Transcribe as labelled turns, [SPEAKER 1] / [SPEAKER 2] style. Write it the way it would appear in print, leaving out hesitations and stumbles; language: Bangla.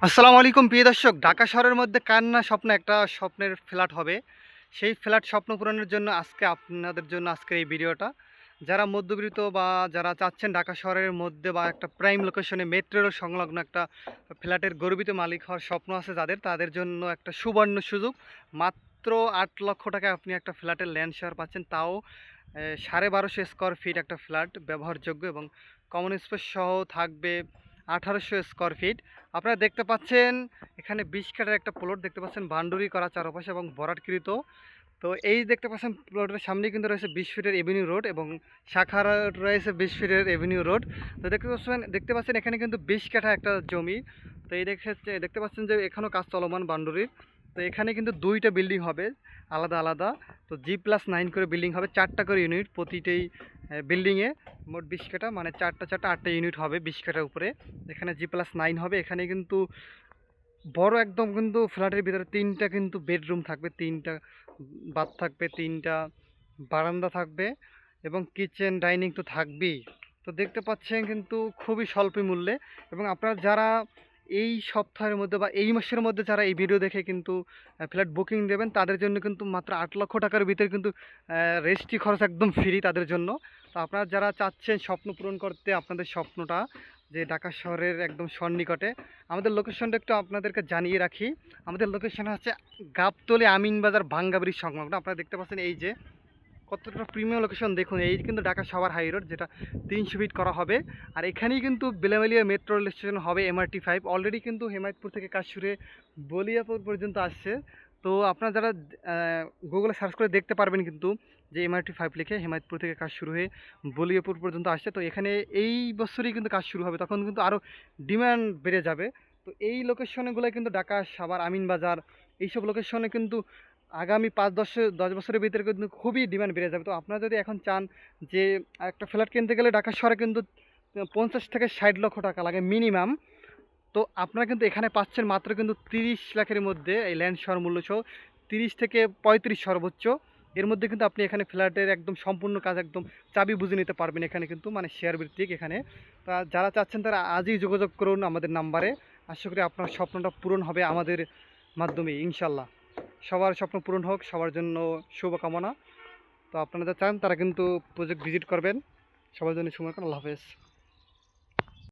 [SPEAKER 1] আসসালামু আলাইকুম প্রিয় দর্শক, ঢাকা শহরের মধ্যে কার না স্বপ্ন একটা স্বপ্নের ফ্ল্যাট হবে। সেই ফ্ল্যাট স্বপ্ন পূরণের জন্য আজকে আপনাদের জন্য আজকের এই ভিডিওটা। যারা মধ্যবিত্ত বা যারা চাচ্ছেন ঢাকা শহরের মধ্যে বা একটা প্রাইম লোকেশনে মেট্রোর সংলগ্ন একটা ফ্ল্যাটের গর্বিত মালিক হওয়ার স্বপ্ন আছে যাদের, তাদের জন্য একটা সুবর্ণ সুযোগ। মাত্র ৮ লক্ষ টাকায় আপনি একটা ফ্ল্যাটের ল্যান্ড শেয়ার পাচ্ছেন, তাও ১২৫০ স্কোয়ার ফিট একটা ফ্ল্যাট ব্যবহারযোগ্য এবং কমন স্পেস সহ থাকবে ১৮০০ স্কোয়ার ফিট। আপনারা দেখতে পাচ্ছেন এখানে ২০ কাঠার একটা প্লট দেখতে পাচ্ছেন, বাউন্ডারি করা চারপাশে এবং ভরাটকৃত। তো এই দেখতে পাচ্ছেন প্লটের সামনে কিন্তু রয়েছে ২০ ফিটের এভিনিউ রোড এবং শাখার রয়েছে ২০ ফিটের এভিনিউ রোড। তো দেখতে পাচ্ছেন এখানে কিন্তু ২০ কাঠা একটা জমি। তো এই দেখতে পাচ্ছেন যে এখানেও কাজ চলমান বাউন্ডারির। তো এখানে কিন্তু দুইটা বিল্ডিং হবে আলাদা আলাদা। তো G+9 করে বিল্ডিং হবে, 4টা করে ইউনিট প্রতিটাই বিল্ডিংয়ে। মোট ২০ কাঠা মানে 4টা 4টা 8টা ইউনিট হবে ২০ কাঠার উপরে। এখানে G+9 হবে। এখানে কিন্তু বড় একদম কিন্তু ফ্ল্যাটের ভিতরে 3টা কিন্তু বেডরুম থাকবে, 3টা বাথ থাকবে, 3টা বারান্দা থাকবে এবং কিচেন ডাইনিং তো থাকবেই। তো দেখতে পাচ্ছেন কিন্তু খুবই স্বল্প মূল্যে। এবং আপনারা যারা এই সপ্তাহের মধ্যে বা এই মাসের মধ্যে যারা এই ভিডিও দেখে কিন্তু ফ্ল্যাট বুকিং দেবেন, তাদের জন্য কিন্তু মাত্র ৮ লক্ষ টাকার ভিতরে কিন্তু রেজিস্ট্রি খরচ একদম ফ্রি তাদের জন্য। তো আপনারা যারা চাচ্ছেন স্বপ্ন পূরণ করতে আপনাদের স্বপ্নটা, যে ঢাকা শহরের একদম সন্নিকটে, আমাদের লোকেশনটা একটু আপনাদেরকে জানিয়ে রাখি। আমাদের লোকেশন হচ্ছে গাবতলী আমিনবাজার ভাঙ্গা ব্রিজ সংলগ্ন। আপনারা দেখতে পাচ্ছেন এই যে কতটা প্রিমিয়াম লোকেশন দেখুন। এই কিন্তু ঢাকা সাভার হাই রোড, যেটা ৩০০ ফিট করা হবে। আর এখানেই কিন্তু বেলামেলিয়া মেট্রো রেল স্টেশন হবে, MRT5 অলরেডি কিন্তু হেমায়তপুর থেকে কাজ শুরু হয়ে বলিয়াপুর পর্যন্ত আসছে। তো আপনারা যারা গুগলে সার্চ করে দেখতে পারবেন কিন্তু যে MRT5 লিখে হেমায়তপুর থেকে কাজ শুরু হয়ে বলিয়াপুর পর্যন্ত আসছে। তো এখানে এই বছরই কিন্তু কাজ শুরু হবে, তখন কিন্তু আরও ডিমান্ড বেড়ে যাবে। তো এই লোকেশনগুলো কিন্তু ঢাকা সাভার আমিনবাজার এইসব লোকেশনে কিন্তু আগামী ৫-১০ বছরের ভিতরে কিন্তু খুবই ডিমান্ড বেড়ে যাবে। তো আপনারা যদি এখন চান যে একটা ফ্ল্যাট কিনতে গেলে ঢাকা শহরে কিন্তু ৫০ থেকে ৬০ লক্ষ টাকা লাগে মিনিমাম। তো আপনারা কিন্তু এখানে পাচ্ছেন মাত্র কিন্তু ৩০ লাখের মধ্যে এই ল্যান্ড শহর মূল্য সহ ৩০ থেকে ৩৫ সর্বোচ্চ। এর মধ্যে কিন্তু আপনি এখানে ফ্ল্যাটের একদম সম্পূর্ণ কাজ একদম চাবি বুঝে নিতে পারবেন এখানে কিন্তু, মানে শেয়ার ভিত্তিক এখানে। তা যারা চাচ্ছেন তারা আজই যোগাযোগ করুন আমাদের নাম্বারে। আশা করি আপনার স্বপ্নটা পূরণ হবে আমাদের মাধ্যমে ইনশাল্লাহ। সবার স্বপ্ন পূরণ হোক, সবার জন্য শুভকামনা। তো আপনারা যারা চান তারা কিন্তু প্রজেক্ট ভিজিট করবেন। সবার জন্য শুভকামনা। আল্লাহ হাফেজ।